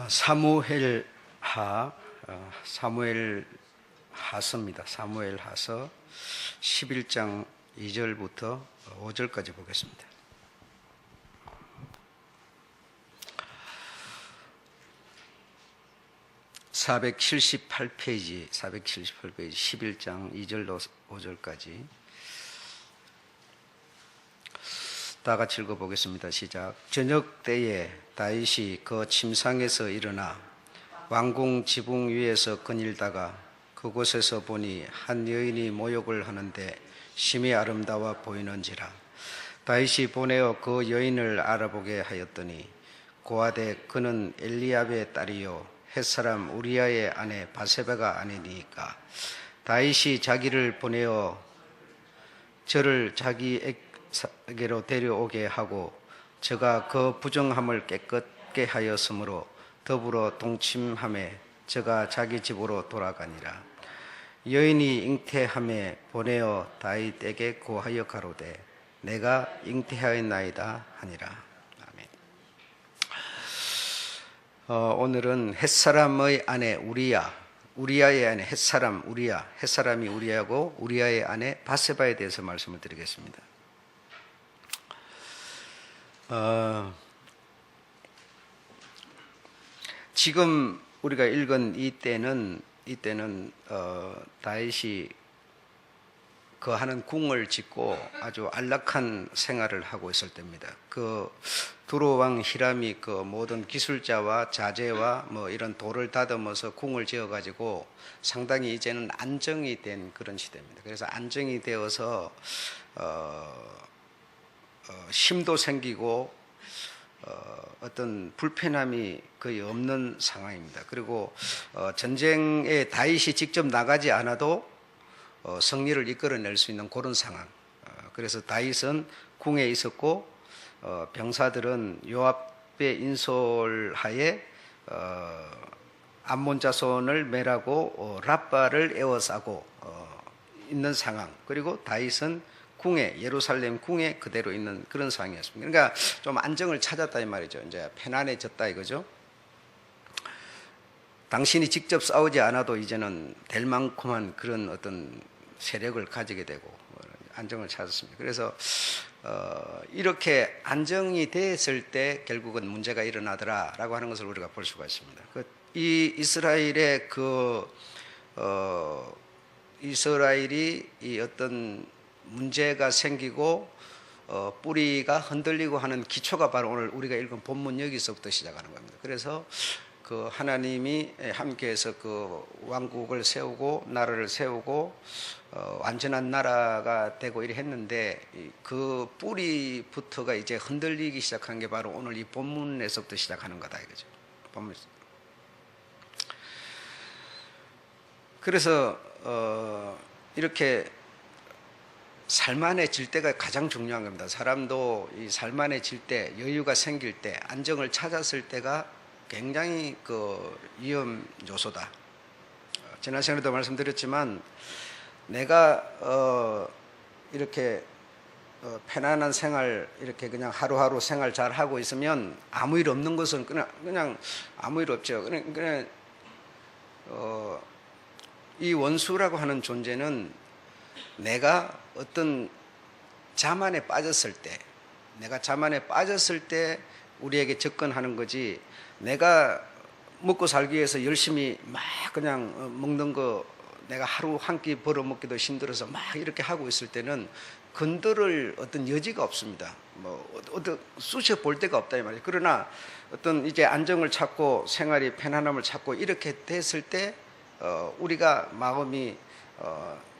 사무엘하서입니다. 사무엘하서 11장 2절부터 5절까지 보겠습니다. (478페이지) 11장 2절로 5절까지 다 같이 읽어보겠습니다. 시작. 저녁 때에 다윗이 그 침상에서 일어나 왕궁 지붕 위에서 거닐다가 그곳에서 보니 한 여인이 모욕을 하는데 심히 아름다워 보이는지라. 다윗이 보내어 그 여인을 알아보게 하였더니 고하되 그는 엘리압의 딸이요 햇사람 우리아의 아내 바세바가 아니니까. 다윗이 자기를 보내어 저를 자기에게로 데려오게 하고 저가 그 부정함을 깨끗게 하였으므로 더불어 동침함에 저가 자기 집으로 돌아가니라. 여인이 잉태함에 보내어 다윗에게 고하여 가로되 내가 잉태하였나이다 하니라. 아멘. 오늘은 햇사람의 아내 우리아의 아내 햇사람이 우리아고 우리아의 아내 바세바에 대해서 말씀을 드리겠습니다. 지금 우리가 읽은 이때는 다윗이 거하는 궁을 짓고 아주 안락한 생활을 하고 있을 때입니다. 그 두로 왕 히람이 그 모든 기술자와 자재와 뭐 이런 돌을 다듬어서 궁을 지어가지고 상당히 이제는 안정이 된 그런 시대입니다. 그래서 안정이 되어서 쉼도 생기고 어떤 불편함이 거의 없는 상황입니다. 그리고 전쟁에 다윗이 직접 나가지 않아도 승리를 이끌어낼 수 있는 그런 상황. 그래서 다윗은 궁에 있었고 병사들은 요압의 인솔하에 암몬 자손을 멸하고 랍바를 에워싸고 있는 상황. 그리고 다윗은 예루살렘 궁에 그대로 있는 그런 상황이었습니다. 그러니까 좀 안정을 찾았다 이 말이죠. 이제 편안해졌다 이거죠. 당신이 직접 싸우지 않아도 이제는 될 만큼한 그런 어떤 세력을 가지게 되고 안정을 찾았습니다. 그래서 이렇게 안정이 됐을 때 결국은 문제가 일어나더라라고 하는 것을 우리가 볼 수가 있습니다. 이 이스라엘의 이스라엘이 이 어떤 문제가 생기고 뿌리가 흔들리고 하는 기초가 바로 오늘 우리가 읽은 본문 여기서부터 시작하는 겁니다. 그래서 그 하나님이 함께해서 그 왕국을 세우고 나라를 세우고 완전한 나라가 되고 이래 했는데 그 뿌리부터가 이제 흔들리기 시작한 게 바로 오늘 이 본문에서부터 시작하는 거다 이거죠. 본문에서. 그래서 이렇게 살만해질 때가 가장 중요한 겁니다. 사람도 이 살만해질 때, 여유가 생길 때, 안정을 찾았을 때가 굉장히 그 위험 요소다. 지난 시간에도 말씀드렸지만 내가 이렇게 편안한 생활 이렇게 그냥 하루하루 생활 잘 하고 있으면 아무 일 없는 것은 그냥 아무 일 없죠. 그냥 이 원수라고 하는 존재는 내가 어떤 자만에 빠졌을 때 우리에게 접근하는 거지, 내가 먹고 살기 위해서 열심히 막 그냥 먹는 거 내가 하루 한 끼 벌어먹기도 힘들어서 막 이렇게 하고 있을 때는 건드릴 어떤 여지가 없습니다. 어떤 쑤셔 볼 데가 없다 이 말이에요. 그러나 어떤 이제 안정을 찾고 생활이 편안함을 찾고 이렇게 됐을 때 우리가 마음이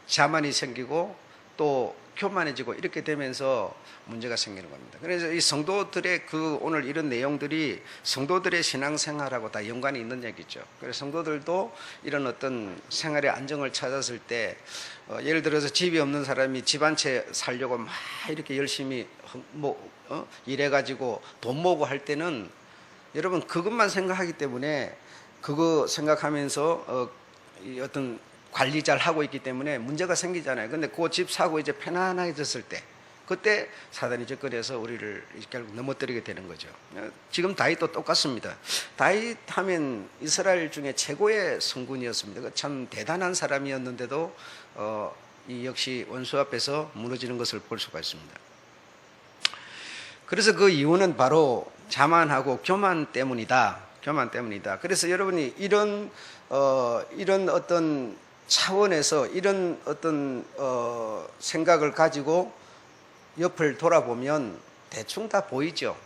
자만이 생기고 또 교만해지고 이렇게 되면서 문제가 생기는 겁니다. 그래서 이 성도들의 오늘 이런 내용들이 성도들의 신앙생활하고 다 연관이 있는 얘기죠. 그래서 성도들도 이런 어떤 생활의 안정을 찾았을 때 예를 들어서 집이 없는 사람이 집 한 채 살려고 막 이렇게 열심히 일해가지고 돈 모으고 할 때는 여러분 그것만 생각하기 때문에 그거 생각하면서 어떤 관리 잘 하고 있기 때문에 문제가 생기잖아요. 근데 그 집 사고 이제 편안해졌을 때, 그때 사단이 접근해서 우리를 결국 넘어뜨리게 되는 거죠. 지금 다윗도 똑같습니다. 다윗 하면 이스라엘 중에 최고의 성군이었습니다. 참 대단한 사람이었는데도 이 역시 원수 앞에서 무너지는 것을 볼 수가 있습니다. 그래서 그 이유는 바로 자만하고 교만 때문이다. 교만 때문이다. 그래서 여러분이 이런 어떤 차원에서 이런 어떤 생각을 가지고 옆을 돌아보면 대충 다 보이죠.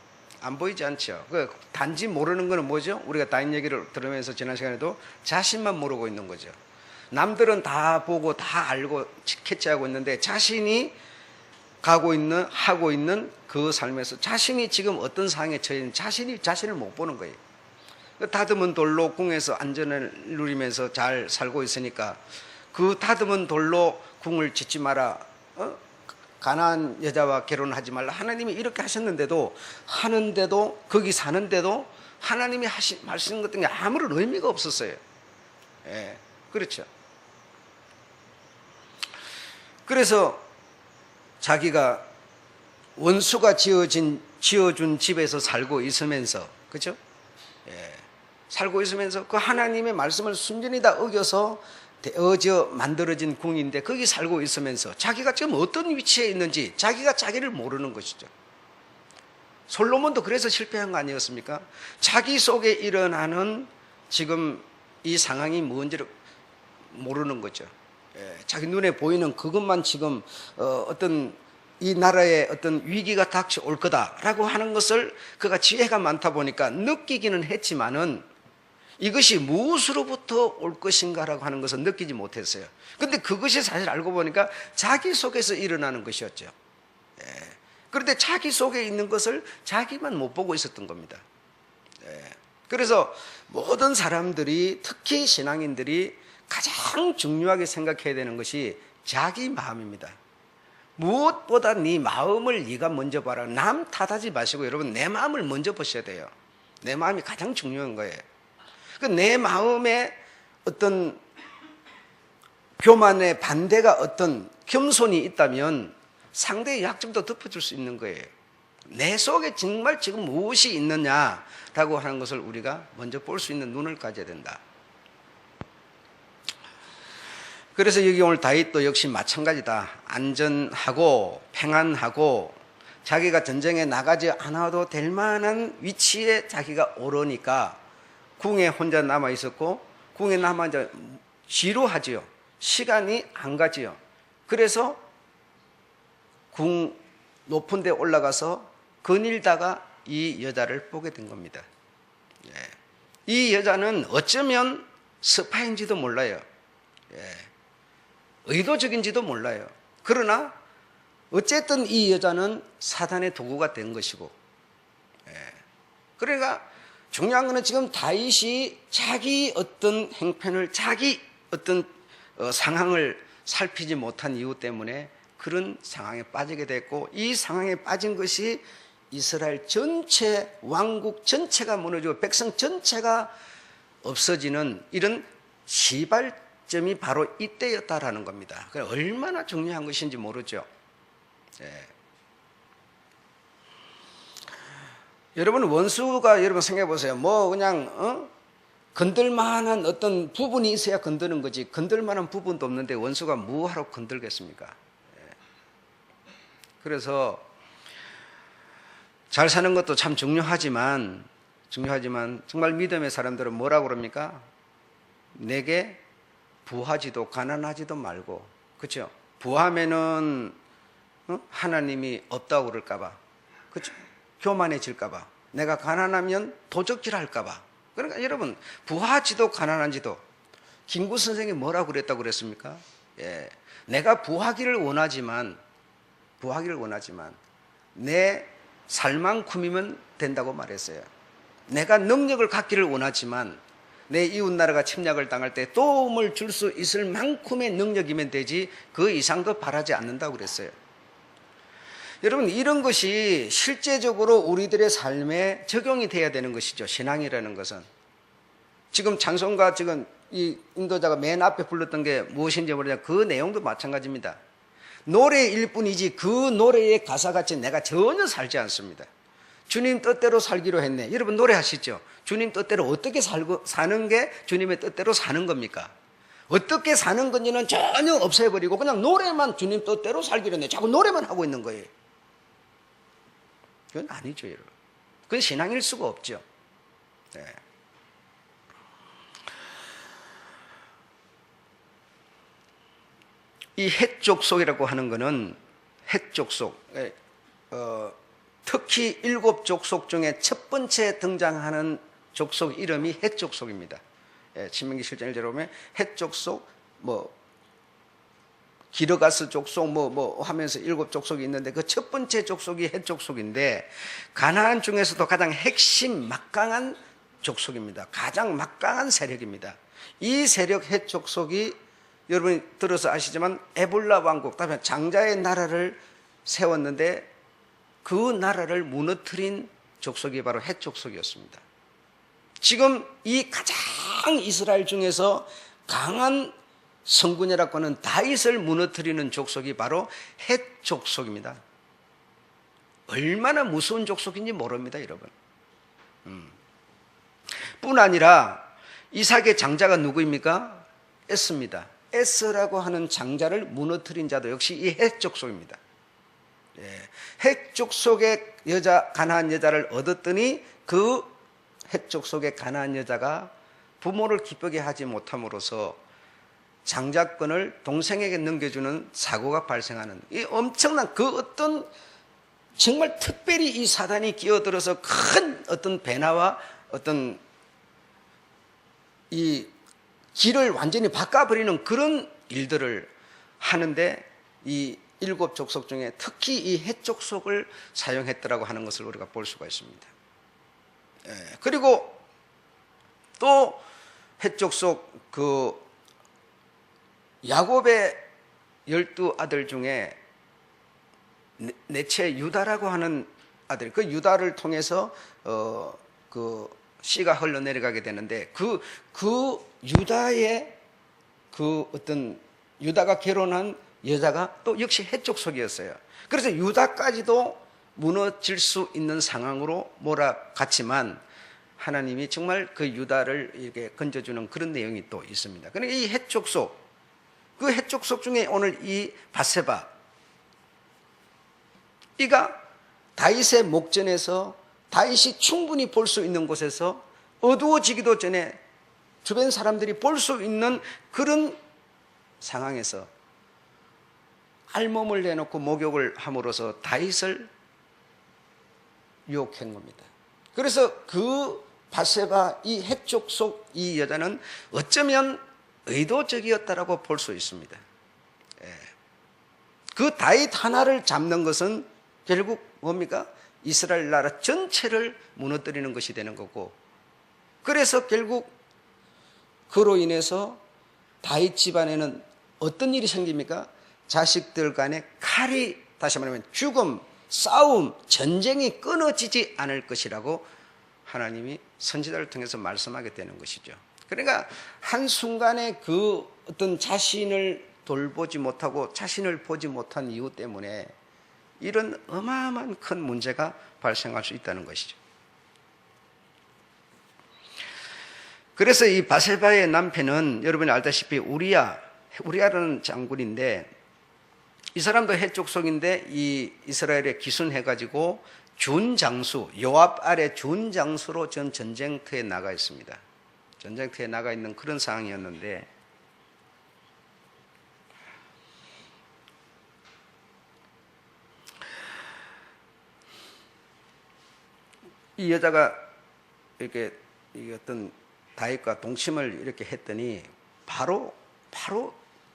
안 보이지 않죠. 그 단지 모르는 거는 뭐죠? 우리가 다인 얘기를 들으면서 지난 시간에도 자신만 모르고 있는 거죠. 남들은 다 보고 다 알고 캐치하고 있는데 자신이 하고 있는 그 삶에서 자신이 지금 어떤 상황에 처해 있는 자신을 못 보는 거예요. 다듬은 돌로 궁에서 안전을 누리면서 잘 살고 있으니까 그 다듬은 돌로 궁을 짓지 마라. 가난한 여자와 결혼하지 말라. 하나님이 이렇게 하셨는데도 거기 사는데도 하나님이 말씀 같은 게 아무런 의미가 없었어요. 예, 그렇죠. 그래서 자기가 원수가 지어준 집에서 살고 있으면서, 그렇죠? 예, 살고 있으면서 그 하나님의 말씀을 순전히 다 어겨서 만들어진 궁인데 거기 살고 있으면서 자기가 지금 어떤 위치에 있는지 자기가 자기를 모르는 것이죠. 솔로몬도 그래서 실패한 거 아니었습니까? 자기 속에 일어나는 지금 이 상황이 뭔지를 모르는 거죠. 예, 자기 눈에 보이는 그것만 지금 어떤 이 나라에 어떤 위기가 닥쳐올 거다라고 하는 것을 그가 지혜가 많다 보니까 느끼기는 했지만은 이것이 무엇으로부터 올 것인가라고 하는 것은 느끼지 못했어요. 그런데 그것이 사실 알고 보니까 자기 속에서 일어나는 것이었죠. 예. 그런데 자기 속에 있는 것을 자기만 못 보고 있었던 겁니다. 예. 그래서 모든 사람들이, 특히 신앙인들이 가장 중요하게 생각해야 되는 것이 자기 마음입니다. 무엇보다 네 마음을 네가 먼저 봐라. 남 탓하지 마시고 여러분 내 마음을 먼저 보셔야 돼요. 내 마음이 가장 중요한 거예요. 내 마음에 어떤 교만의 반대가 어떤 겸손이 있다면 상대의 약점도 덮어줄 수 있는 거예요. 내 속에 정말 지금 무엇이 있느냐라고 하는 것을 우리가 먼저 볼 수 있는 눈을 가져야 된다. 그래서 여기 오늘 다윗도 역시 마찬가지다. 안전하고 평안하고 자기가 전쟁에 나가지 않아도 될 만한 위치에 자기가 오르니까 궁에 혼자 남아 있었고 궁에 남아 이제 지루하지요. 시간이 안 가지요. 그래서 궁 높은 데 올라가서 거닐다가 이 여자를 보게 된 겁니다. 예. 이 여자는 어쩌면 스파인지도 몰라요. 예. 의도적인지도 몰라요. 그러나 어쨌든 이 여자는 사단의 도구가 된 것이고, 예. 그러니까 중요한 것은 지금 다윗이 자기 어떤 행편을, 자기 어떤 상황을 살피지 못한 이유 때문에 그런 상황에 빠지게 됐고, 이 상황에 빠진 것이 이스라엘 전체, 왕국 전체가 무너지고 백성 전체가 없어지는 이런 시발점이 바로 이때였다라는 겁니다. 얼마나 중요한 것인지 모르죠. 예. 여러분 원수가 여러분 생각해 보세요. 뭐 그냥 건들만한 어떤 부분이 있어야 건드는 거지 건들만한 부분도 없는데 원수가 뭐하러 건들겠습니까? 예. 그래서 잘 사는 것도 참 중요하지만 정말 믿음의 사람들은 뭐라고 그럽니까? 내게 부하지도 가난하지도 말고, 그렇죠? 부하면은 하나님이 없다고 그럴까봐, 그렇죠? 교만해질까봐, 내가 가난하면 도적질할까봐. 그러니까 여러분 부하지도 가난한지도 김구 선생이 뭐라고 그랬다고 그랬습니까? 예, 내가 부하기를 원하지만 내 살만큼이면 된다고 말했어요. 내가 능력을 갖기를 원하지만 내 이웃나라가 침략을 당할 때 도움을 줄 수 있을 만큼의 능력이면 되지 그 이상도 바라지 않는다고 그랬어요. 여러분 이런 것이 실제적으로 우리들의 삶에 적용이 돼야 되는 것이죠. 신앙이라는 것은. 지금 찬송가 지금 이 인도자가 맨 앞에 불렀던 게 무엇인지 모르냐 그 내용도 마찬가지입니다. 노래일 뿐이지 그 노래의 가사같이 내가 전혀 살지 않습니다. 주님 뜻대로 살기로 했네. 여러분 노래하시죠? 주님 뜻대로 어떻게 사는 게 주님의 뜻대로 사는 겁니까? 어떻게 사는 건지는 전혀 없애버리고 그냥 노래만 주님 뜻대로 살기로 했네. 자꾸 노래만 하고 있는 거예요. 그건 아니죠, 여러분. 그건 신앙일 수가 없죠. 네. 이 헷족속이라고 하는 것은 헷족속, 특히 7족속 중에 첫 번째 등장하는 족속 이름이 헷족속입니다. 신명기 7장 1절에 보면 헷족속, 기르가스 족속 하면서 7족속이 있는데 그 첫 번째 족속이 헷족속인데 가나안 중에서도 가장 핵심 막강한 족속입니다. 가장 막강한 세력입니다. 이 세력 헷족속이 여러분이 들어서 아시지만 에볼라 왕국, 다음에 장자의 나라를 세웠는데 그 나라를 무너뜨린 족속이 바로 헷족속이었습니다. 지금 이 가장 이스라엘 중에서 강한 성군이라고 하는 다윗을 무너뜨리는 족속이 바로 헷족속입니다. 얼마나 무서운 족속인지 모릅니다, 여러분. 뿐 아니라 이삭의 장자가 누구입니까? 에스입니다. 에스라고 하는 장자를 무너뜨린 자도 역시 이 헷족속입니다. 헷족속의 여자, 가나안 여자를 얻었더니 그 헷족속의 가나안 여자가 부모를 기쁘게 하지 못함으로써 장자권을 동생에게 넘겨주는 사고가 발생하는 이 엄청난 그 어떤 정말 특별히 이 사단이 끼어들어서 큰 어떤 변화와 어떤 이 길을 완전히 바꿔버리는 그런 일들을 하는데 이 7족속 중에 특히 이 헷족속을 사용했더라고 하는 것을 우리가 볼 수가 있습니다. 그리고 또 헷족속 그 야곱의 12아들 중에 넷째 유다라고 하는 아들, 그 유다를 통해서 그 씨가 흘러내려가게 되는데 그 유다의 그 어떤 유다가 결혼한 여자가 또 역시 헷족속이었어요. 그래서 유다까지도 무너질 수 있는 상황으로 몰아갔지만 하나님이 정말 그 유다를 이렇게 건져주는 그런 내용이 또 있습니다. 그러니까 이 헷족속, 그 헷족속 중에 오늘 이 밧세바, 이가 다윗의 목전에서 다윗이 충분히 볼 수 있는 곳에서 어두워지기도 전에 주변 사람들이 볼 수 있는 그런 상황에서 알몸을 내놓고 목욕을 함으로써 다윗을 유혹한 겁니다. 그래서 그 밧세바 이 헷족속 이 여자는 어쩌면 의도적이었다라고 볼 수 있습니다. 그 다윗 하나를 잡는 것은 결국 뭡니까? 이스라엘 나라 전체를 무너뜨리는 것이 되는 거고, 그래서 결국 그로 인해서 다윗 집안에는 어떤 일이 생깁니까? 자식들 간에 칼이, 다시 말하면 죽음, 싸움, 전쟁이 끊어지지 않을 것이라고 하나님이 선지자를 통해서 말씀하게 되는 것이죠. 그러니까 한순간에 그 어떤 자신을 돌보지 못하고 자신을 보지 못한 이유 때문에 이런 어마어마한 큰 문제가 발생할 수 있다는 것이죠. 그래서 이 밧세바의 남편은 여러분이 알다시피 우리야라는 장군인데, 이 사람도 헷족속인데 이 이스라엘에 기순해가지고 준장수, 요압 아래 준장수로 전 전쟁터에 나가 있습니다. 전쟁터에 나가 있는 그런 상황이었는데, 이 여자가 이렇게 어떤 다윗과 동침을 이렇게 했더니 바로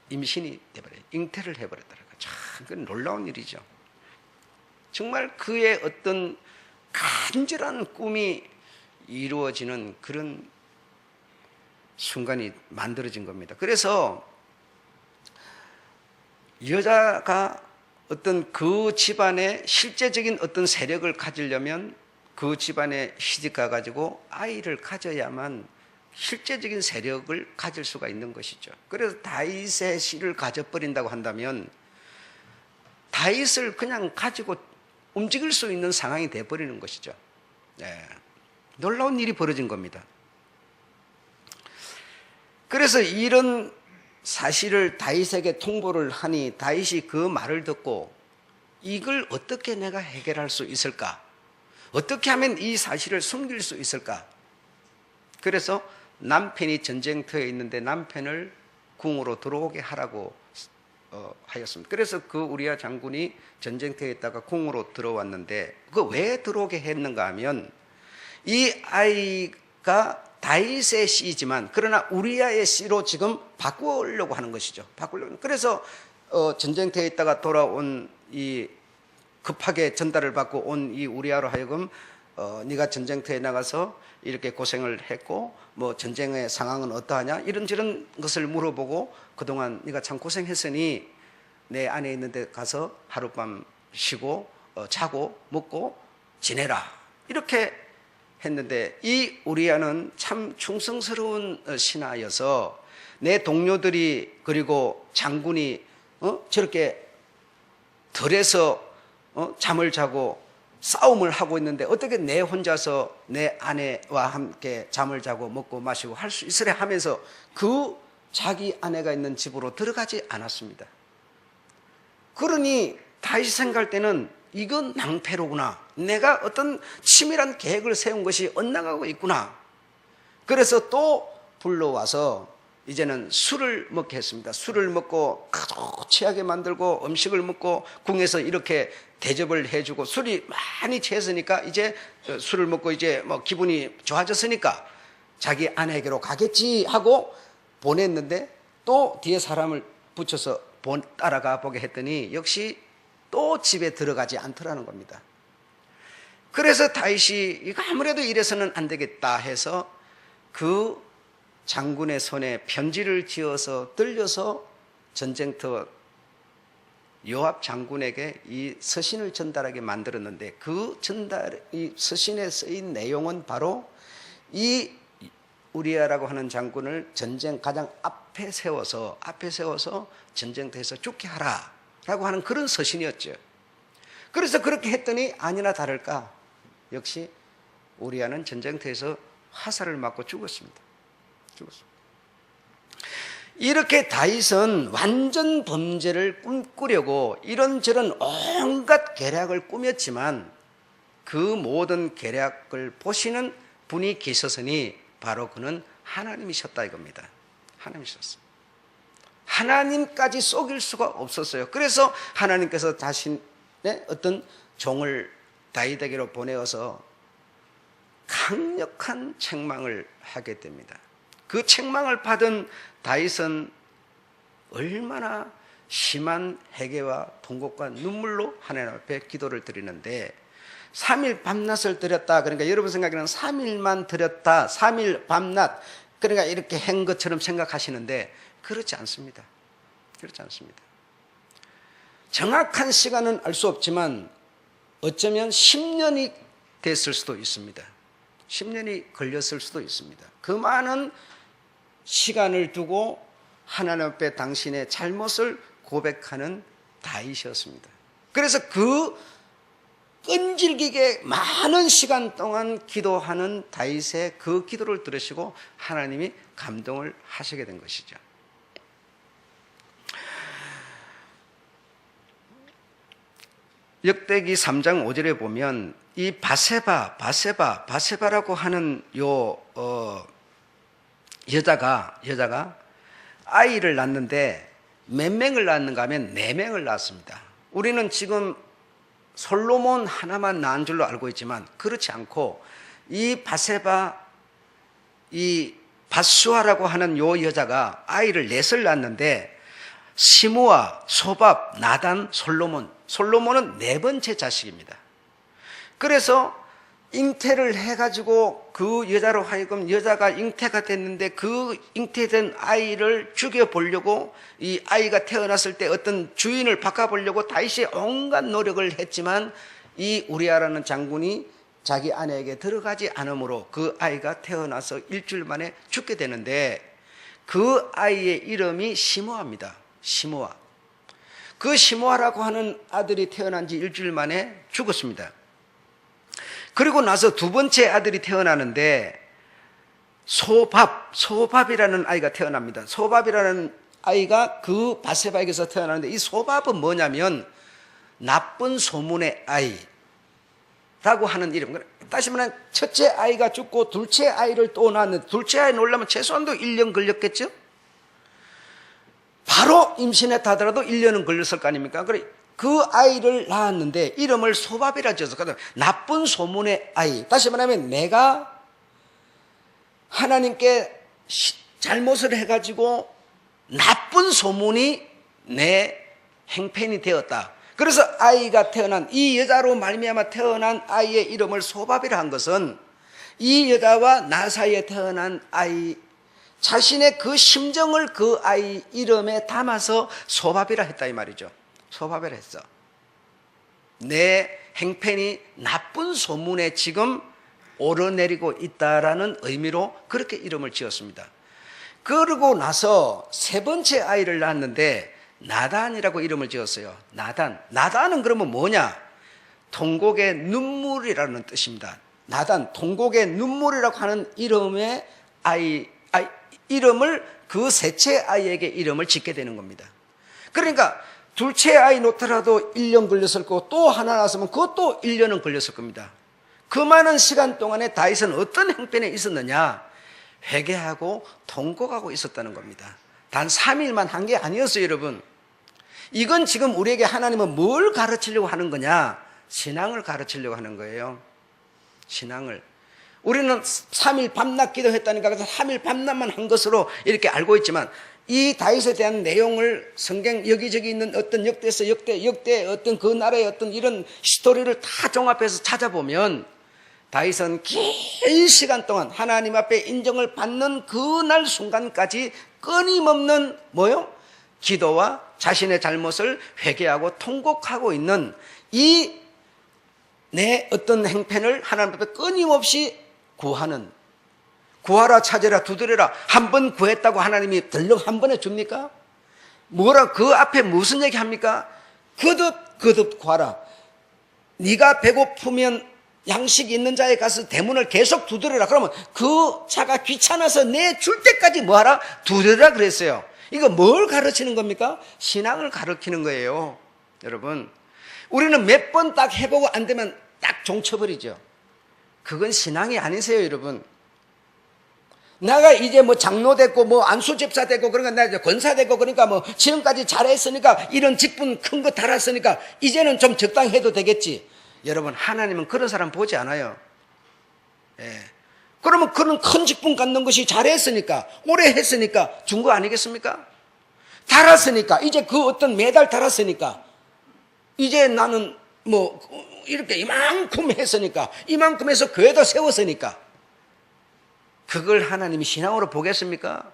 임신이 돼버려요. 잉태를 해버렸더라고요. 참 그건 놀라운 일이죠. 정말 그의 어떤 간절한 꿈이 이루어지는 그런 순간이 만들어진 겁니다. 그래서 여자가 어떤 그 집안의 실제적인 어떤 세력을 가지려면 그 집안에 시집가 가지고 아이를 가져야만 실제적인 세력을 가질 수가 있는 것이죠. 그래서 다윗의 씨를 가져버린다고 한다면 다윗을 그냥 가지고 움직일 수 있는 상황이 되어버리는 것이죠. 네. 놀라운 일이 벌어진 겁니다. 그래서 이런 사실을 다윗에게 통보를 하니 다윗이 그 말을 듣고 이걸 어떻게 내가 해결할 수 있을까? 어떻게 하면 이 사실을 숨길 수 있을까? 그래서 남편이 전쟁터에 있는데 남편을 궁으로 들어오게 하라고 하였습니다. 그래서 그 우리야 장군이 전쟁터에 있다가 궁으로 들어왔는데 그 왜 들어오게 했는가 하면 이 아이가 다윗의 씨지만 그러나 우리야의 씨로 지금 바꾸려고 하는 것이죠. 그래서 전쟁터에 있다가 돌아온 이 급하게 전달을 받고 온 이 우리야로 하여금 네가 전쟁터에 나가서 이렇게 고생을 했고 뭐 전쟁의 상황은 어떠하냐 이런저런 것을 물어보고 그동안 네가 참 고생했으니 내 안에 있는 데 가서 하룻밤 쉬고 자고 먹고 지내라 이렇게 했는데 이 우리야는 참 충성스러운 신하여서 내 동료들이 그리고 장군이 저렇게 들에서 잠을 자고 싸움을 하고 있는데 어떻게 내 혼자서 내 아내와 함께 잠을 자고 먹고 마시고 할 수 있으랴 하면서 그 자기 아내가 있는 집으로 들어가지 않았습니다. 그러니 다윗이 생각할 때는 이건 낭패로구나. 내가 어떤 치밀한 계획을 세운 것이 엇나가고 있구나. 그래서 또 불러와서 이제는 술을 먹게 했습니다. 술을 먹고 아주 취하게 만들고 음식을 먹고 궁에서 이렇게 대접을 해주고 술이 많이 취했으니까 이제 술을 먹고 이제 뭐 기분이 좋아졌으니까 자기 아내에게로 가겠지 하고 보냈는데 또 뒤에 사람을 붙여서 따라가 보게 했더니 역시 또 집에 들어가지 않더라는 겁니다. 그래서 다윗이 이거 아무래도 이래서는 안 되겠다 해서 그 장군의 손에 편지를 지어서 들려서 전쟁터 요압 장군에게 이 서신을 전달하게 만들었는데 그 이 서신에 쓰인 내용은 바로 이 우리야라고 하는 장군을 전쟁 가장 앞에 세워서 전쟁터에서 죽게 하라라고 하는 그런 서신이었죠. 그래서 그렇게 했더니 아니나 다를까 역시 우리야는 전쟁터에서 화살을 맞고 죽었습니다. 이렇게 다윗은 완전 범죄를 꿈꾸려고 이런저런 온갖 계략을 꾸몄지만 그 모든 계략을 보시는 분이 계셨으니 바로 그는 하나님이셨다 이겁니다. 하나님이셨어요. 하나님까지 속일 수가 없었어요. 그래서 하나님께서 자신의 어떤 종을 다윗에게로 보내어서 강력한 책망을 하게 됩니다. 그 책망을 받은 다윗은 얼마나 심한 회개와 통곡과 눈물로 하나님 앞에 기도를 드리는데 3일 밤낮을 드렸다. 그러니까 여러분 생각에는 3일만 드렸다. 3일 밤낮. 그러니까 이렇게 한 것처럼 생각하시는데 그렇지 않습니다. 그렇지 않습니다. 정확한 시간은 알 수 없지만 어쩌면 10년이 됐을 수도 있습니다. 10년이 걸렸을 수도 있습니다. 그 많은 시간을 두고 하나님 앞에 당신의 잘못을 고백하는 다윗이었습니다. 그래서 그 끈질기게 많은 시간 동안 기도하는 다윗의 그 기도를 들으시고 하나님이 감동을 하시게 된 것이죠. 역대기 3장 5절에 보면 이 바세바라고 하는 여자가 아이를 낳는데 몇 명을 낳는가 하면 4명을 낳았습니다. 우리는 지금 솔로몬 하나만 낳은 줄로 알고 있지만 그렇지 않고 이 밧수아라고 하는 요 여자가 아이를 4을 낳았는데 시므아, 소밥, 나단, 솔로몬은 4번째 자식입니다. 그래서 잉태를 해가지고 그 여자로 하여금 여자가 잉태가 됐는데 그 잉태된 아이를 죽여보려고 이 아이가 태어났을 때 어떤 주인을 바꿔보려고 다윗이 온갖 노력을 했지만 이 우리야라는 장군이 자기 아내에게 들어가지 않으므로 그 아이가 태어나서 일주일 만에 죽게 되는데 그 아이의 이름이 시므아입니다. 시므아. 그 시므아라고 하는 아들이 태어난 지 일주일 만에 죽었습니다. 그리고 나서 두 번째 아들이 태어나는데 소밥이라는 아이가 태어납니다. 소밥이라는 아이가 그 바세바에게서 태어나는데, 이 소밥은 뭐냐면 나쁜 소문의 아이라고 하는 이름. 다시 말하면 첫째 아이가 죽고 둘째 아이를 또 낳았는데, 둘째 아이 놓으려면 최소한도 1년 걸렸겠죠? 바로 임신했다 하더라도 1년은 걸렸을 거 아닙니까? 그래, 그 아이를 낳았는데 이름을 소밥이라 지어서, 나쁜 소문의 아이. 다시 말하면 내가 하나님께 잘못을 해가지고 나쁜 소문이 내 행편이 되었다. 그래서 아이가 태어난, 이 여자로 말미암아 태어난 아이의 이름을 소밥이라 한 것은 이 여자와 나 사이에 태어난 아이 자신의 그 심정을 그 아이 이름에 담아서 소밥이라 했다 이 말이죠. 소밥이라 했어. 내 행편이 나쁜 소문에 지금 오르내리고 있다라는 의미로 그렇게 이름을 지었습니다. 그러고 나서 세 번째 아이를 낳았는데 나단이라고 이름을 지었어요. 나단은 그러면 뭐냐? 통곡의 눈물이라는 뜻입니다. 나단, 통곡의 눈물이라고 하는 이름의 이름을 그 셋째 아이에게 이름을 짓게 되는 겁니다. 그러니까 둘째 아이 놓더라도 1년 걸렸을 거고, 또 하나 낳았으면 그것도 1년은 걸렸을 겁니다. 그 많은 시간 동안에 다윗은 어떤 행편에 있었느냐? 회개하고 통곡하고 있었다는 겁니다. 단 3일만 한 게 아니었어요, 여러분. 이건 지금 우리에게 하나님은 뭘 가르치려고 하는 거냐? 신앙을 가르치려고 하는 거예요. 신앙을. 우리는 3일 밤낮 기도했다니까 그래서 3일 밤낮만 한 것으로 이렇게 알고 있지만, 이 다윗에 대한 내용을 성경 여기저기 있는 어떤 역대 어떤 그 나라의 어떤 이런 스토리를 다 종합해서 찾아보면 다윗은 긴 시간 동안 하나님 앞에 인정을 받는 그날 순간까지 끊임없는 기도와 자신의 잘못을 회개하고 통곡하고 있는 이 내 어떤 행편을 하나님 앞에 끊임없이 구하는, 구하라 찾으라 두드려라, 한 번 구했다고 하나님이 덜렁 한 번에 줍니까? 그 앞에 무슨 얘기 합니까? 거듭 구하라. 네가 배고프면 양식이 있는 자에 가서 대문을 계속 두드려라. 그러면 그 자가 귀찮아서 내 줄 때까지 뭐하라? 두드려라 그랬어요. 이거 뭘 가르치는 겁니까? 신앙을 가르치는 거예요. 여러분, 우리는 몇 번 딱 해보고 안 되면 딱 종쳐버리죠. 그건 신앙이 아니세요, 여러분. 내가 이제 장로 됐고 안수집사 됐고 그러니까 내가 이제 권사 됐고 그러니까 지금까지 잘했으니까 이런 직분 큰 거 달았으니까 이제는 좀 적당히 해도 되겠지. 여러분, 하나님은 그런 사람 보지 않아요. 예. 그러면 그런 큰 직분 갖는 것이 잘했으니까, 오래 했으니까 준 거 아니겠습니까? 달았으니까, 이제 그 어떤 메달 달았으니까, 이제 나는 이렇게 이만큼 했으니까, 이만큼 해서 교회도 세웠으니까, 그걸 하나님이 신앙으로 보겠습니까?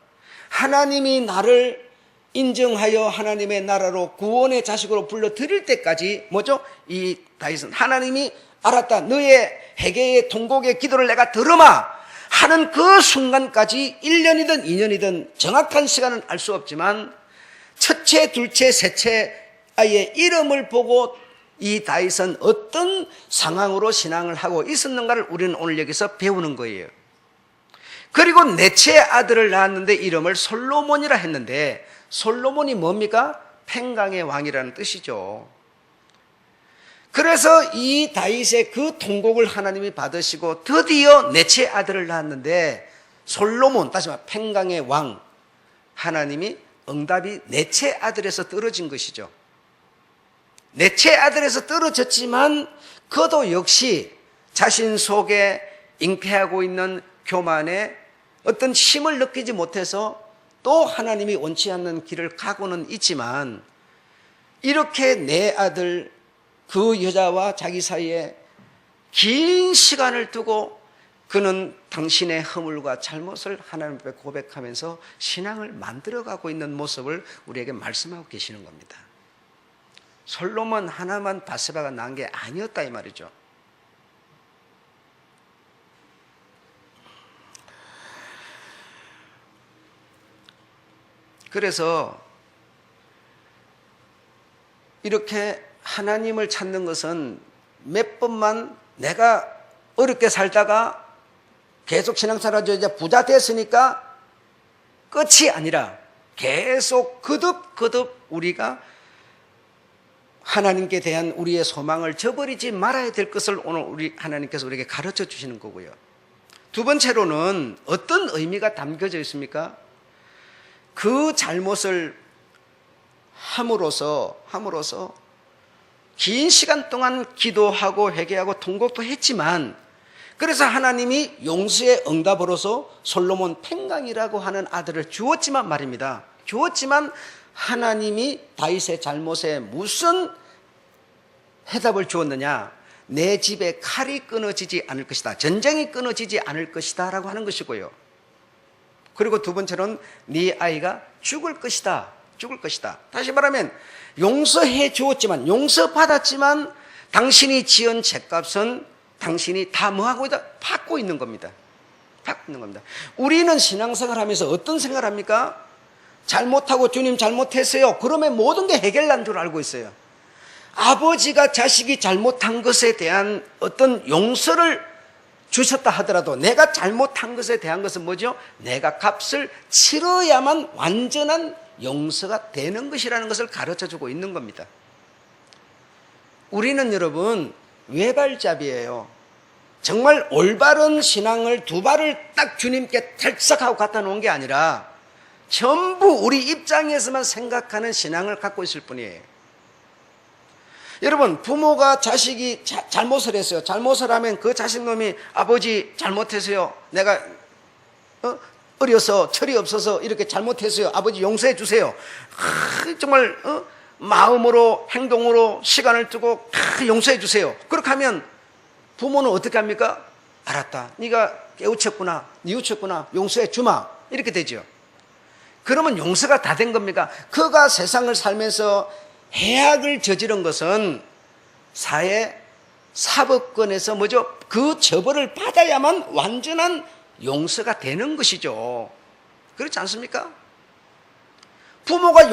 하나님이 나를 인정하여 하나님의 나라로 구원의 자식으로 불러드릴 때까지 이 다윗은 하나님이 알았다, 너의 회개의 통곡의 기도를 내가 들으마 하는 그 순간까지 1년이든 2년이든 정확한 시간은 알 수 없지만 첫째, 둘째, 셋째 아이의 이름을 보고 이 다윗은 어떤 상황으로 신앙을 하고 있었는가를 우리는 오늘 여기서 배우는 거예요. 그리고 넷째 아들을 낳았는데 이름을 솔로몬이라 했는데, 솔로몬이 뭡니까? 평강의 왕이라는 뜻이죠. 그래서 이 다윗의 그 통곡을 하나님이 받으시고 드디어 넷째 아들을 낳았는데, 솔로몬, 다시 말해 평강의 왕, 하나님이 응답이 넷째 아들에서 떨어진 것이죠. 넷째 아들에서 떨어졌지만 그도 역시 자신 속에 잉태하고 있는 교만에 어떤 힘을 느끼지 못해서 또 하나님이 원치 않는 길을 가고는 있지만, 이렇게 내 아들 그 여자와 자기 사이에 긴 시간을 두고 그는 당신의 허물과 잘못을 하나님 앞에 고백하면서 신앙을 만들어가고 있는 모습을 우리에게 말씀하고 계시는 겁니다. 솔로몬 하나만 바세바가 낳은 게 아니었다 이 말이죠. 그래서 이렇게 하나님을 찾는 것은 몇 번만 내가 어렵게 살다가 계속 신앙생활 이제 부자 됐으니까 끝이 아니라 계속 거듭 우리가 하나님께 대한 우리의 소망을 저버리지 말아야 될 것을 오늘 우리 하나님께서 우리에게 가르쳐 주시는 거고요. 두 번째로는 어떤 의미가 담겨져 있습니까? 그 잘못을 함으로써 긴 시간 동안 기도하고 회개하고 통곡도 했지만, 그래서 하나님이 용서의 응답으로서 솔로몬 팽강이라고 하는 아들을 주었지만 말입니다. 주었지만 하나님이 다윗의 잘못에 무슨 해답을 주었느냐? 내 집에 칼이 끊어지지 않을 것이다, 전쟁이 끊어지지 않을 것이다 라고 하는 것이고요. 그리고 두 번째는 네 아이가 죽을 것이다. 다시 말하면 용서해 주었지만, 용서받았지만 당신이 지은 죄값은 당신이 다 뭐하고 있다? 받고 있는 겁니다. 우리는 신앙생활 하면서 어떤 생각을 합니까? 잘못하고 주님 잘못했어요. 그러면 모든 게 해결난 줄 알고 있어요. 아버지가 자식이 잘못한 것에 대한 어떤 용서를 주셨다 하더라도 내가 잘못한 것에 대한 것은 뭐죠? 내가 값을 치러야만 완전한 용서가 되는 것이라는 것을 가르쳐주고 있는 겁니다. 우리는 여러분 외발잡이에요. 정말 올바른 신앙을 두 발을 딱 주님께 탈싹하고 갖다 놓은 게 아니라 전부 우리 입장에서만 생각하는 신앙을 갖고 있을 뿐이에요. 여러분, 부모가 자식이 잘못을 했어요. 잘못을 하면 그 자식놈이 아버지 잘못했어요. 내가 어려서 철이 없어서 이렇게 잘못했어요. 아버지 용서해 주세요. 정말 마음으로 행동으로 시간을 두고 용서해 주세요. 그렇게 하면 부모는 어떻게 합니까? 알았다, 네가 깨우쳤구나, 뉘우쳤구나, 용서해 주마, 이렇게 되죠. 그러면 용서가 다 된 겁니까? 그가 세상을 살면서 해악을 저지른 것은 사법권에서 뭐죠? 그 처벌을 받아야만 완전한 용서가 되는 것이죠. 그렇지 않습니까? 부모가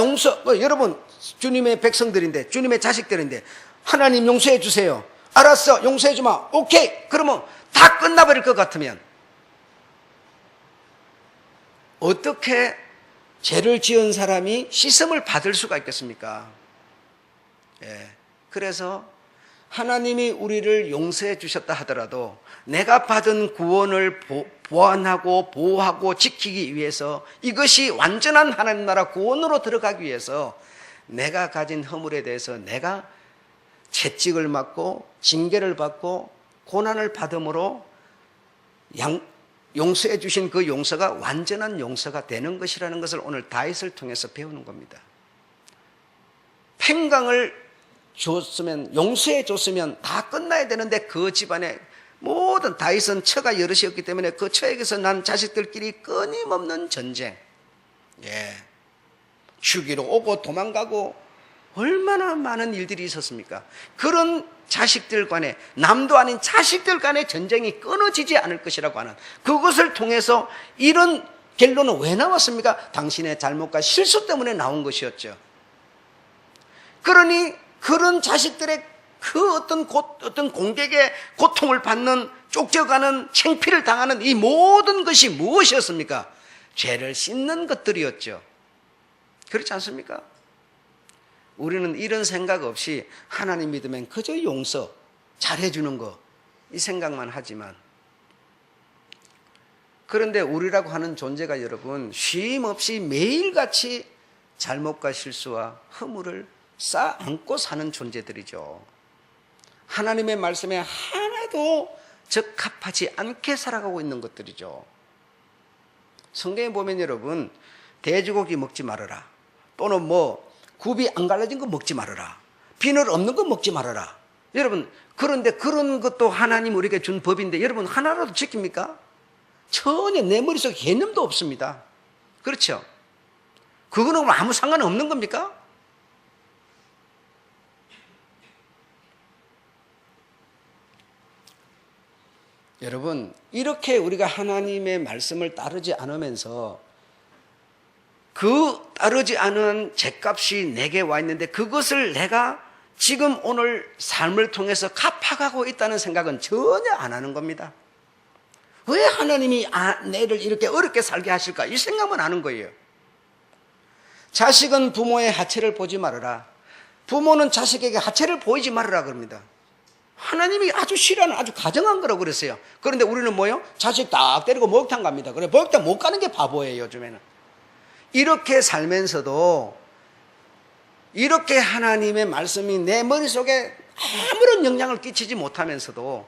여러분 주님의 백성들인데, 주님의 자식들인데 하나님 용서해 주세요. 알았어, 용서해 주마. 오케이. 그러면 다 끝나버릴 것 같으면 어떻게 죄를 지은 사람이 씻음을 받을 수가 있겠습니까? 그래서 하나님이 우리를 용서해 주셨다 하더라도 내가 받은 구원을 보완하고 보호하고 지키기 위해서, 이것이 완전한 하나님 나라 구원으로 들어가기 위해서 내가 가진 허물에 대해서 내가 채찍을 맞고 징계를 받고 고난을 받음으로 용서해 주신 그 용서가 완전한 용서가 되는 것이라는 것을 오늘 다윗을 통해서 배우는 겁니다. 팽강을 줬으면, 용서해 줬으면 다 끝나야 되는데 그 집안에 모든, 다윗은 처가 여럿이었기 때문에 그 처에게서 난 자식들끼리 끊임없는 전쟁, 죽이러 오고 도망가고 얼마나 많은 일들이 있었습니까? 그런 자식들 간에, 남도 아닌 자식들 간의 전쟁이 끊어지지 않을 것이라고 하는, 그것을 통해서 이런 결론은 왜 나왔습니까? 당신의 잘못과 실수 때문에 나온 것이었죠. 그러니 그런 자식들의 그 어떤 공격에 고통을 받는, 쫓겨가는, 창피를 당하는 이 모든 것이 무엇이었습니까? 죄를 씻는 것들이었죠. 그렇지 않습니까? 우리는 이런 생각 없이 하나님 믿으면 그저 용서, 잘해주는 거, 이 생각만 하지만, 그런데 우리라고 하는 존재가 여러분 쉼 없이 매일같이 잘못과 실수와 허물을 쌓아안고 사는 존재들이죠. 하나님의 말씀에 하나도 적합하지 않게 살아가고 있는 것들이죠. 성경에 보면 여러분, 돼지고기 먹지 말아라, 또는 굽이 안 갈라진 거 먹지 말아라, 비늘 없는 거 먹지 말아라. 여러분, 그런데 그런 것도 하나님 우리에게 준 법인데 여러분 하나라도 지킵니까? 전혀 내 머릿속에 개념도 없습니다. 그렇죠? 그거는 아무 상관없는 겁니까? 여러분, 이렇게 우리가 하나님의 말씀을 따르지 않으면서 그 따르지 않은 죄값이 내게 와 있는데 그것을 내가 지금 오늘 삶을 통해서 갚아가고 있다는 생각은 전혀 안 하는 겁니다. 왜 하나님이 내를 이렇게 어렵게 살게 하실까? 이 생각만 하는 거예요. 자식은 부모의 하체를 보지 말아라. 부모는 자식에게 하체를 보이지 말아라 그럽니다. 하나님이 아주 싫어하는 아주 가정한 거라고 그랬어요. 그런데 우리는 뭐요? 자식 딱 때리고 목욕탕 갑니다. 그래, 목욕탕 못 가는 게 바보예요, 요즘에는. 이렇게 살면서도 이렇게 하나님의 말씀이 내 머릿속에 아무런 영향을 끼치지 못하면서도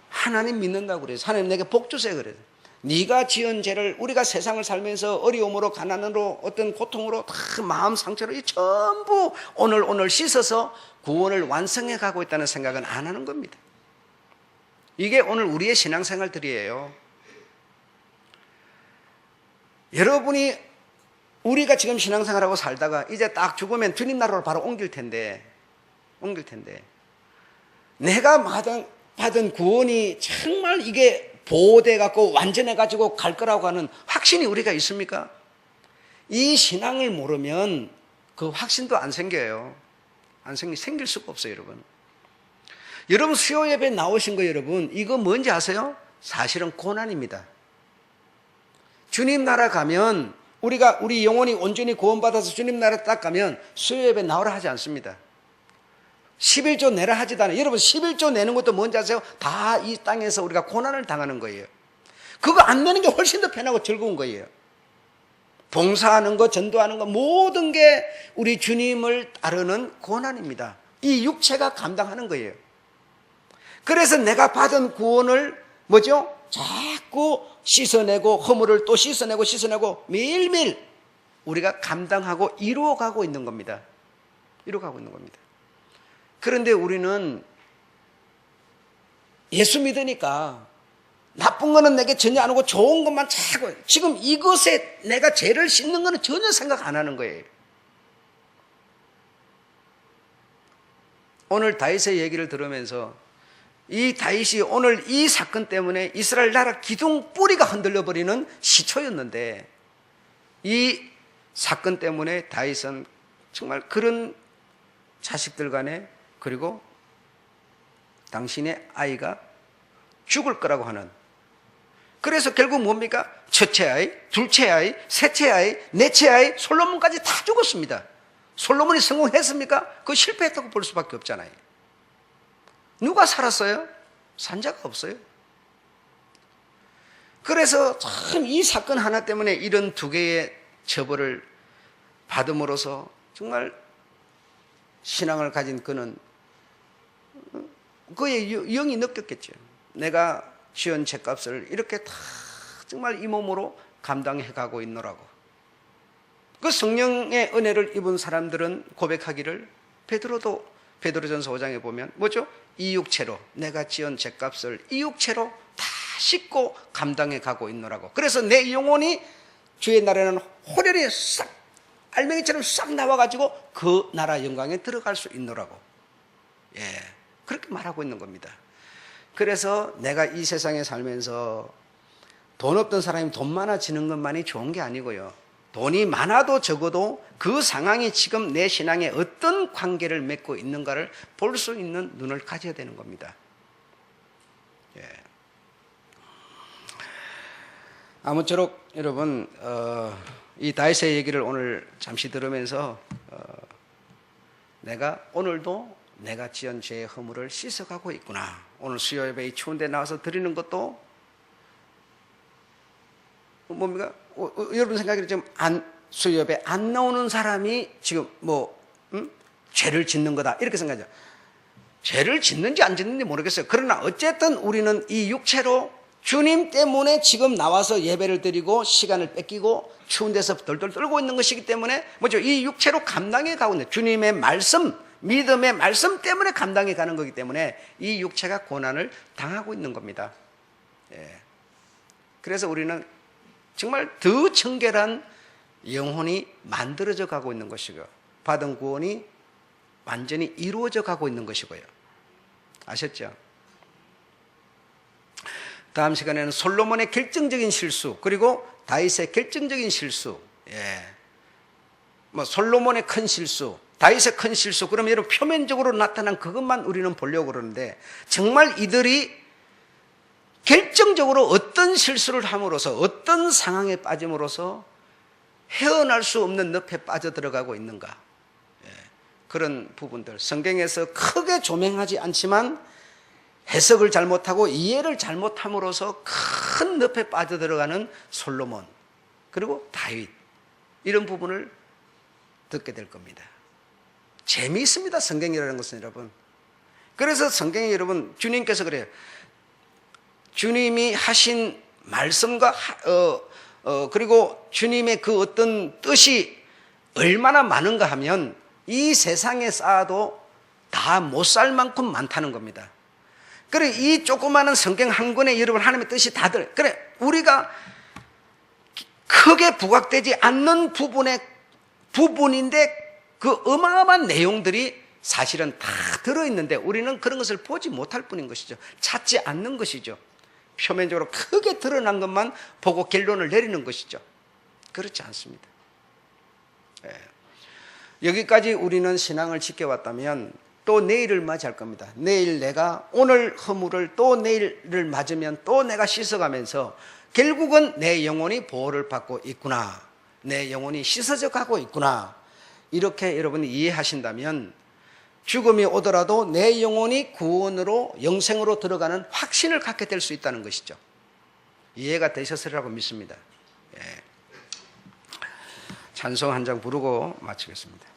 하나님 믿는다고 그래요. 하나님 내게 복 주세요 그래요. 네가 지은 죄를 우리가 세상을 살면서 어려움으로 가난으로 어떤 고통으로 다 마음 상처로 이 전부 오늘 씻어서 구원을 완성해 가고 있다는 생각은 안 하는 겁니다. 이게 오늘 우리의 신앙생활들이에요. 여러분이 우리가 지금 신앙생활하고 살다가 이제 딱 죽으면 주님 나라로 바로 옮길 텐데 내가 받은 구원이 정말 이게 보호돼 갖고 완전해 가지고 갈 거라고 하는 확신이 우리가 있습니까? 이 신앙을 모르면 그 확신도 안 생겨요. 생길 수가 없어요, 여러분. 여러분 수요 예배 나오신 거 여러분 이거 뭔지 아세요? 사실은 고난입니다. 주님 나라 가면 우리 영혼이 온전히 구원받아서 주님 나라 딱 가면 수요 예배 나오라 하지 않습니다. 11조 내라 하지도 않아요. 여러분 11조 내는 것도 뭔지 아세요? 다 이 땅에서 우리가 고난을 당하는 거예요. 그거 안 내는 게 훨씬 더 편하고 즐거운 거예요. 봉사하는 거, 전도하는 거 모든 게 우리 주님을 따르는 고난입니다. 이 육체가 감당하는 거예요. 그래서 내가 받은 구원을 뭐죠? 자꾸 씻어내고 허물을 또 씻어내고 매일매일 우리가 감당하고 이루어가고 있는 겁니다. 그런데 우리는 예수 믿으니까 나쁜 거는 내게 전혀 안 오고 좋은 것만 자꾸 지금 이것에 내가 죄를 씻는 거는 전혀 생각 안 하는 거예요. 오늘 다윗의 얘기를 들으면서 이 다윗이 오늘 이 사건 때문에 이스라엘 나라 기둥 뿌리가 흔들려 버리는 시초였는데 이 사건 때문에 다윗은 정말 그런 자식들 간에 그리고 당신의 아이가 죽을 거라고 하는 그래서 결국 뭡니까? 첫째 아이, 둘째 아이, 셋째 아이, 넷째 아이, 솔로몬까지 다 죽었습니다. 솔로몬이 성공했습니까? 그거 실패했다고 볼 수밖에 없잖아요. 누가 살았어요? 산 자가 없어요. 그래서 참 이 사건 하나 때문에 이런 두 개의 처벌을 받음으로써 정말 신앙을 가진 그는 그의 영이 느꼈겠죠. 내가 지은 죄값을 이렇게 다 정말 이 몸으로 감당해 가고 있노라고. 그 성령의 은혜를 입은 사람들은 고백하기를 베드로전서 5장에 보면 뭐죠? 이 육체로 내가 지은 죄값을 이 육체로 다 씻고 감당해 가고 있노라고. 그래서 내 영혼이 주의 나라에는 호련히 싹 알맹이처럼 싹 나와가지고 그 나라 영광에 들어갈 수 있노라고. 그렇게 말하고 있는 겁니다. 그래서 내가 이 세상에 살면서 돈 없던 사람이 돈 많아지는 것만이 좋은 게 아니고요. 돈이 많아도 적어도 그 상황이 지금 내 신앙에 어떤 관계를 맺고 있는가를 볼 수 있는 눈을 가져야 되는 겁니다. 아무쪼록 여러분 이 다윗의 얘기를 오늘 잠시 들으면서 내가 오늘도 내가 지은 죄의 허물을 씻어가고 있구나. 오늘 수요 예배 이 추운 데 나와서 드리는 것도 뭡니까? 여러분 생각에 지금 수요 예배 안 나오는 사람이 지금 죄를 짓는 거다 이렇게 생각하죠. 죄를 짓는지 안 짓는지 모르겠어요. 그러나 어쨌든 우리는 이 육체로 주님 때문에 지금 나와서 예배를 드리고 시간을 뺏기고 추운 데서 덜덜 떨고 있는 것이기 때문에 뭐죠? 이 육체로 감당해 가고 있는 주님의 말씀, 믿음의 말씀 때문에 감당해 가는 거기 때문에 이 육체가 고난을 당하고 있는 겁니다. 그래서 우리는 정말 더 청결한 영혼이 만들어져 가고 있는 것이고 받은 구원이 완전히 이루어져 가고 있는 것이고요. 아셨죠? 다음 시간에는 솔로몬의 결정적인 실수 그리고 다윗의 결정적인 실수, 솔로몬의 큰 실수, 다윗의 큰 실수, 그러면 여러분 표면적으로 나타난 그것만 우리는 보려고 그러는데 정말 이들이 결정적으로 어떤 실수를 함으로써 어떤 상황에 빠짐으로써 헤어날 수 없는 늪에 빠져들어가고 있는가, 그런 부분들 성경에서 크게 조명하지 않지만 해석을 잘못하고 이해를 잘못함으로써 큰 늪에 빠져들어가는 솔로몬 그리고 다윗, 이런 부분을 듣게 될 겁니다. 재미있습니다, 성경이라는 것은 여러분. 그래서 성경에 여러분 주님께서 그래요. 주님이 하신 말씀과 그리고 주님의 그 어떤 뜻이 얼마나 많은가 하면 이 세상에 쌓아도 다 못 살 만큼 많다는 겁니다. 그래, 이 조그마한 성경 한 권에 여러분 하나님의 뜻이 다 들어요. 그래, 우리가 크게 부각되지 않는 부분인데 그 어마어마한 내용들이 사실은 다 들어있는데 우리는 그런 것을 보지 못할 뿐인 것이죠. 찾지 않는 것이죠. 표면적으로 크게 드러난 것만 보고 결론을 내리는 것이죠. 그렇지 않습니다. 여기까지 우리는 신앙을 지켜왔다면 또 내일을 맞이할 겁니다. 내일 내가 오늘 허물을 또 내일을 맞으면 또 내가 씻어가면서 결국은 내 영혼이 보호를 받고 있구나, 내 영혼이 씻어져 가고 있구나, 이렇게 여러분이 이해하신다면 죽음이 오더라도 내 영혼이 구원으로 영생으로 들어가는 확신을 갖게 될 수 있다는 것이죠. 이해가 되셨으리라고 믿습니다. 찬송 한 장 부르고 마치겠습니다.